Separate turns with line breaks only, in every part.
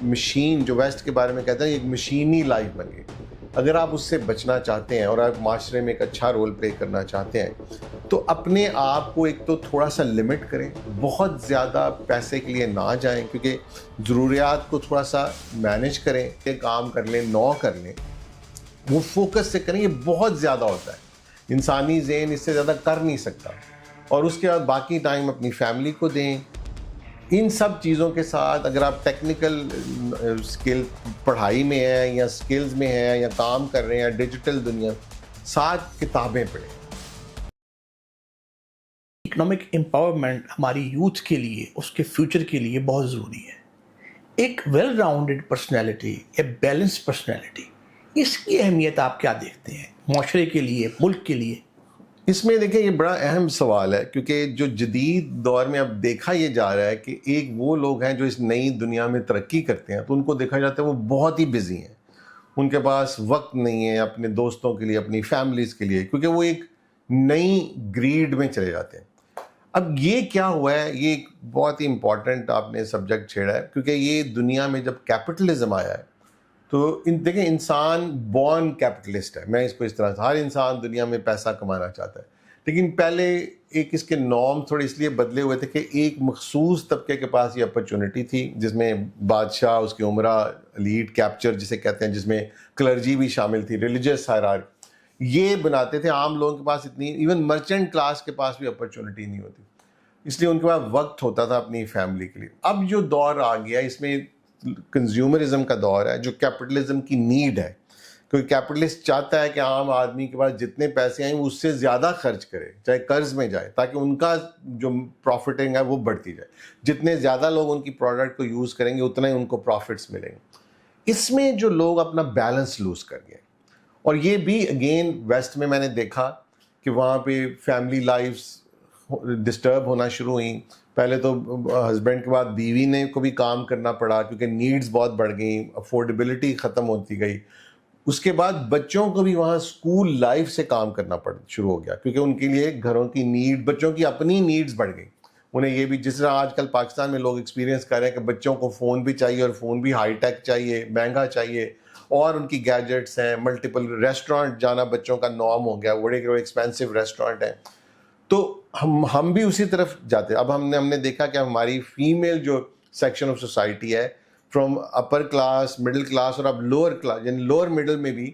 Machine جو waste کے بارے میں کہتے ہیں ایک مشینی لائف بن گئی. اگر آپ اس سے بچنا چاہتے ہیں اور آپ معاشرے میں ایک اچھا رول پلے کرنا چاہتے ہیں تو اپنے آپ کو ایک تو تھوڑا سا لمٹ کریں, بہت زیادہ پیسے کے لیے نہ جائیں, کیونکہ ضروریات کو تھوڑا سا مینیج کریں, ایک کام کر لیں, 9 کر لیں, وہ فوکس سے کریں. یہ بہت زیادہ ہوتا ہے, انسانی ذہن اس سے زیادہ کر نہیں سکتا. اور اس کے بعد باقی ٹائم اپنی فیملی کو دیں. ان سب چیزوں کے ساتھ اگر آپ ٹیکنیکل اسکل پڑھائی میں ہیں یا اسکلز میں ہیں یا کام کر رہے ہیں ڈیجیٹل دنیا, ساتھ کتابیں پڑھیں.
اکنامک امپاورمنٹ ہماری یوتھ کے لیے, اس کے فیوچر کے لیے بہت ضروری ہے. ایک ویل راؤنڈڈ پرسنالٹی, ایک بیلنس پرسنالٹی, اس کی اہمیت آپ کیا دیکھتے ہیں معاشرے کے لیے, ملک کے لیے؟
اس میں دیکھیں یہ بڑا اہم سوال ہے, کیونکہ جو جدید دور میں اب دیکھا یہ جا رہا ہے کہ ایک وہ لوگ ہیں جو اس نئی دنیا میں ترقی کرتے ہیں تو ان کو دیکھا جاتا ہے وہ بہت ہی بزی ہیں, ان کے پاس وقت نہیں ہے اپنے دوستوں کے لیے, اپنی فیملیز کے لیے, کیونکہ وہ ایک نئی گریڈ میں چلے جاتے ہیں. اب یہ کیا ہوا ہے, یہ ایک بہت ہی امپورٹنٹ آپ نے سبجیکٹ چھیڑا ہے, کیونکہ یہ دنیا میں جب کیپٹلزم آیا ہے تو دیکھیں انسان بورن کیپٹلسٹ ہے. میں اس کو اس طرح سے, ہر انسان دنیا میں پیسہ کمانا چاہتا ہے, لیکن پہلے ایک اس کے نارم تھوڑے اس لیے بدلے ہوئے تھے کہ ایک مخصوص طبقے کے پاس یہ اپرچونٹی تھی جس میں بادشاہ, اس کے عمرہ, لیڈ کیپچر جسے کہتے ہیں, جس میں کلرجی بھی شامل تھی, ریلیجیس ہائرارکی, یہ بناتے تھے. عام لوگوں کے پاس اتنی, ایون مرچنٹ کلاس کے پاس بھی اپرچونٹی نہیں ہوتی, اس لیے ان کے پاس وقت ہوتا تھا اپنی فیملی کے لیے. اب جو دور آ گیا اس میں کنزیومرزم کا دور ہے, جو کیپٹلزم کی نیڈ ہے, کیونکہ کیپٹلسٹ چاہتا ہے کہ عام آدمی کے پاس جتنے پیسے آئیں وہ اس سے زیادہ خرچ کرے, چاہے قرض میں جائے, تاکہ ان کا جو پروفٹنگ ہے وہ بڑھتی جائے. جتنے زیادہ لوگ ان کی پروڈکٹ کو یوز کریں گے اتنا ہی ان کو پروفٹس ملیں گے. اس میں جو لوگ اپنا بیلنس لوز کر گئے, اور یہ بھی اگین ویسٹ میں نے دیکھا کہ وہاں پہ فیملی لائفز ڈسٹرب ہونا شروع ہوئیں. پہلے تو ہسبینڈ کے بعد بیوی نے کو بھی کام کرنا پڑا کیونکہ نیڈز بہت بڑھ گئیں, افورڈیبلٹی ختم ہوتی گئی. اس کے بعد بچوں کو بھی وہاں اسکول لائف سے کام کرنا شروع ہو گیا, کیونکہ ان کے لیے گھروں کی نیڈ, بچوں کی اپنی نیڈز بڑھ گئی. انہیں یہ بھی, جس طرح آج کل پاکستان میں لوگ ایکسپیرینس کر رہے ہیں کہ بچوں کو فون بھی چاہیے, اور فون بھی ہائی ٹیک چاہیے, مہنگا چاہیے, اور ان کی گیجٹس ہیں, ملٹیپل ریسٹورانٹ جانا بچوں کا نارم ہو گیا, بڑے ایکسپینسو ریسٹورانٹ ہیں. تو ہم بھی اسی طرف جاتے. اب ہم نے دیکھا کہ ہماری فیمیل جو سیکشن آف سوسائٹی ہے, from upper class, middle class, اور اب لوور کلاس یعنی لوور مڈل میں بھی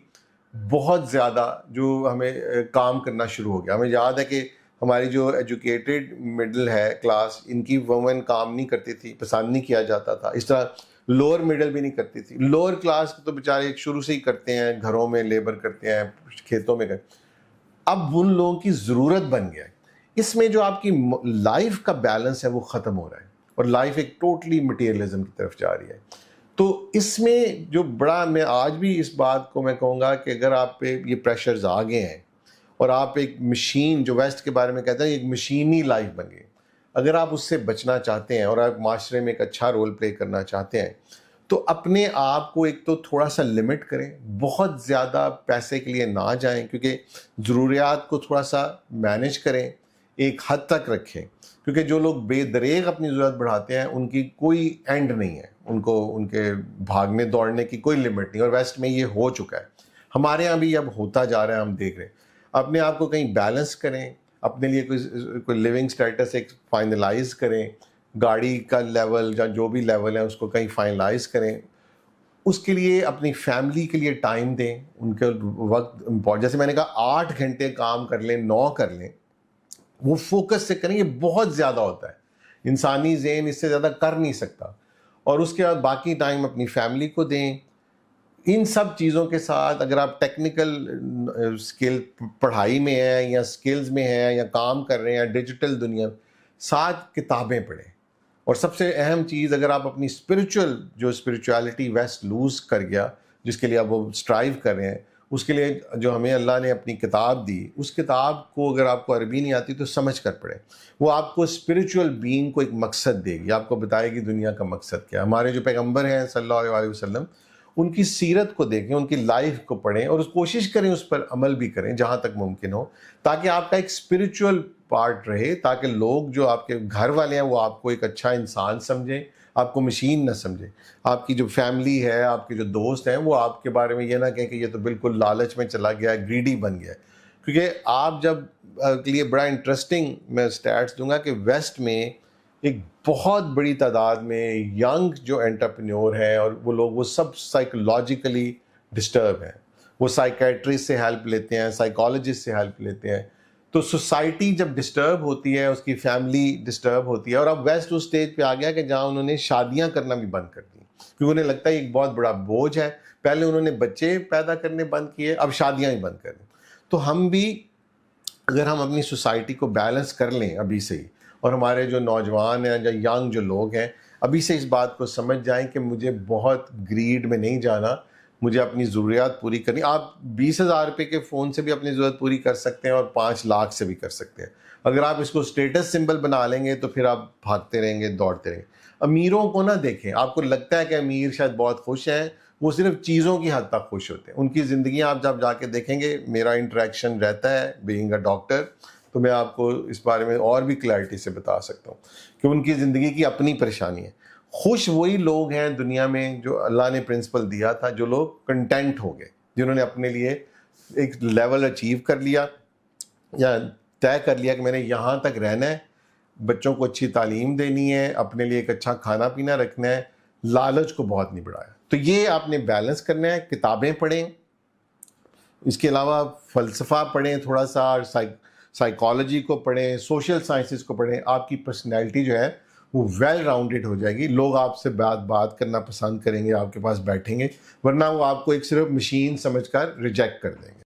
بہت زیادہ جو ہمیں کام کرنا شروع ہو گیا. ہمیں یاد ہے کہ ہماری جو ایجوکیٹڈ مڈل ہے کلاس, ان کی وومن کام نہیں کرتی تھی, پسند نہیں کیا جاتا تھا. اس طرح لوور مڈل بھی نہیں کرتی تھی. لوور کلاس تو بیچارے شروع سے ہی کرتے ہیں, گھروں میں لیبر کرتے ہیں, کھیتوں میں کرتے. اب ان لوگوں کی ضرورت بن گیا ہے. اس میں جو آپ کی لائف کا بیلنس ہے وہ ختم ہو رہا ہے, اور لائف ایک ٹوٹلی مٹیریلزم کی طرف جا رہی ہے. تو اس میں جو بڑا, میں آج بھی اس بات کو میں کہوں گا کہ اگر آپ پہ یہ پریشرز آ گئے ہیں اور آپ ایک مشین, جو ویسٹ کے بارے میں کہتے ہیں ایک مشینی لائف بن گئی, اگر آپ اس سے بچنا چاہتے ہیں اور آپ معاشرے میں ایک اچھا رول پلے کرنا چاہتے ہیں تو اپنے آپ کو ایک تو تھوڑا سا لمٹ کریں, بہت زیادہ پیسے کے لیے نہ جائیں, کیونکہ ضروریات کو تھوڑا سا مینیج کریں, ایک حد تک رکھیں. کیونکہ جو لوگ بے دریغ اپنی ضرورت بڑھاتے ہیں ان کی کوئی اینڈ نہیں ہے, ان کو ان کے بھاگنے دوڑنے کی کوئی لمٹ نہیں. اور ویسٹ میں یہ ہو چکا ہے, ہمارے یہاں بھی اب ہوتا جا رہا ہے, ہم دیکھ رہے ہیں. اپنے آپ کو کہیں بیلنس کریں, اپنے لیے کوئی لیونگ سٹیٹس ایک فائنلائز کریں, گاڑی کا لیول یا جو بھی لیول ہے اس کو کہیں فائنلائز کریں. اس کے لیے اپنی فیملی کے لیے ٹائم دیں, ان کے وقت جیسے میں نے کہا 8 گھنٹے کام کر لیں, 9 کر لیں, وہ فوکس سے کریں. یہ بہت زیادہ ہوتا ہے, انسانی ذہن اس سے زیادہ کر نہیں سکتا. اور اس کے بعد باقی ٹائم اپنی فیملی کو دیں. ان سب چیزوں کے ساتھ اگر آپ ٹیکنیکل اسکل پڑھائی میں ہیں یا اسکلز میں ہیں یا کام کر رہے ہیں ڈیجیٹل دنیا, ساتھ کتابیں پڑھیں. اور سب سے اہم چیز, اگر آپ اپنی اسپریچویلٹی ویسٹ لوز کر گیا, جس کے لیے آپ وہ اسٹرائیو کر رہے ہیں, اس کے لیے جو ہمیں اللہ نے اپنی کتاب دی, اس کتاب کو اگر آپ کو عربی نہیں آتی تو سمجھ کر پڑھیں. وہ آپ کو اسپریچول بینگ کو ایک مقصد دے گی, آپ کو بتائے گی دنیا کا مقصد کیا. ہمارے جو پیغمبر ہیں صلی اللہ علیہ وسلم, ان کی سیرت کو دیکھیں, ان کی لائف کو پڑھیں, اور کوشش کریں اس پر عمل بھی کریں جہاں تک ممکن ہو, تاکہ آپ کا ایک اسپریچول پارٹ رہے, تاکہ لوگ جو آپ کے گھر والے ہیں وہ آپ کو ایک اچھا انسان سمجھیں, آپ کو مشین نہ سمجھے. آپ کی جو فیملی ہے, آپ کے جو دوست ہیں, وہ آپ کے بارے میں یہ نہ کہیں کہ یہ تو بالکل لالچ میں چلا گیا, گریڈی بن گیا. کیونکہ آپ جب کے لیے بڑا انٹرسٹنگ میں اسٹیٹس دوں گا کہ ویسٹ میں ایک بہت بڑی تعداد میں ینگ جو انٹرپرینور ہیں, اور وہ لوگ وہ سب سائیکولوجیکلی ڈسٹرب ہیں. وہ سائیکیٹرسٹ سے ہیلپ لیتے ہیں, سائیکالوجسٹ سے ہیلپ لیتے ہیں. تو سوسائٹی جب ڈسٹرب ہوتی ہے, اس کی فیملی ڈسٹرب ہوتی ہے, اور اب ویسٹ اس اسٹیج پہ آ گیا کہ جہاں انہوں نے شادیاں کرنا بھی بند کر دی, کیونکہ انہیں لگتا ہے ایک بہت بڑا بوجھ ہے. پہلے انہوں نے بچے پیدا کرنے بند کیے, اب شادیاں ہی بند کر دیں. تو ہم بھی اگر ہم اپنی سوسائٹی کو بیلنس کر لیں ابھی سے ہی, اور ہمارے جو نوجوان ہیں یا ینگ جو لوگ ہیں ابھی سے اس بات کو سمجھ جائیں کہ مجھے بہت گریڈ میں نہیں جانا, مجھے اپنی ضروریات پوری کرنی. آپ 20,000 روپے کے فون سے بھی اپنی ضرورت پوری کر سکتے ہیں, اور 5 لاکھ سے بھی کر سکتے ہیں. اگر آپ اس کو اسٹیٹس سمبل بنا لیں گے تو پھر آپ بھاگتے رہیں گے, دوڑتے رہیں گے. امیروں کو نہ دیکھیں, آپ کو لگتا ہے کہ امیر شاید بہت خوش ہیں, وہ صرف چیزوں کی حد تک خوش ہوتے ہیں. ان کی زندگیاں آپ جب جا کے دیکھیں گے, میرا انٹریکشن رہتا ہے بینگ اے ڈاکٹر, تو میں آپ کو اس بارے میں اور بھی کلیئرٹی سے بتا سکتا ہوں کہ ان کی زندگی کی اپنی پریشانی ہے. خوش وہی لوگ ہیں دنیا میں جو اللہ نے پرنسپل دیا تھا, جو لوگ کنٹینٹ ہو گئے, جنہوں نے اپنے لیے ایک لیول اچیو کر لیا یا طے کر لیا کہ میں نے یہاں تک رہنا ہے, بچوں کو اچھی تعلیم دینی ہے, اپنے لیے ایک اچھا کھانا پینا رکھنا ہے, لالچ کو بہت نہیں بڑھایا. تو یہ آپ نے بیلنس کرنا ہے. کتابیں پڑھیں, اس کے علاوہ فلسفہ پڑھیں تھوڑا سا, اور سائیکالوجی کو پڑھیں, سوشل سائنسز کو پڑھیں. آپ کی پرسنالٹی جو ہے وہ ویل راؤنڈڈ ہو جائے گی. لوگ آپ سے بات کرنا پسند کریں گے, آپ کے پاس بیٹھیں گے, ورنہ وہ آپ کو ایک صرف مشین سمجھ کر ریجیکٹ کر دیں گے.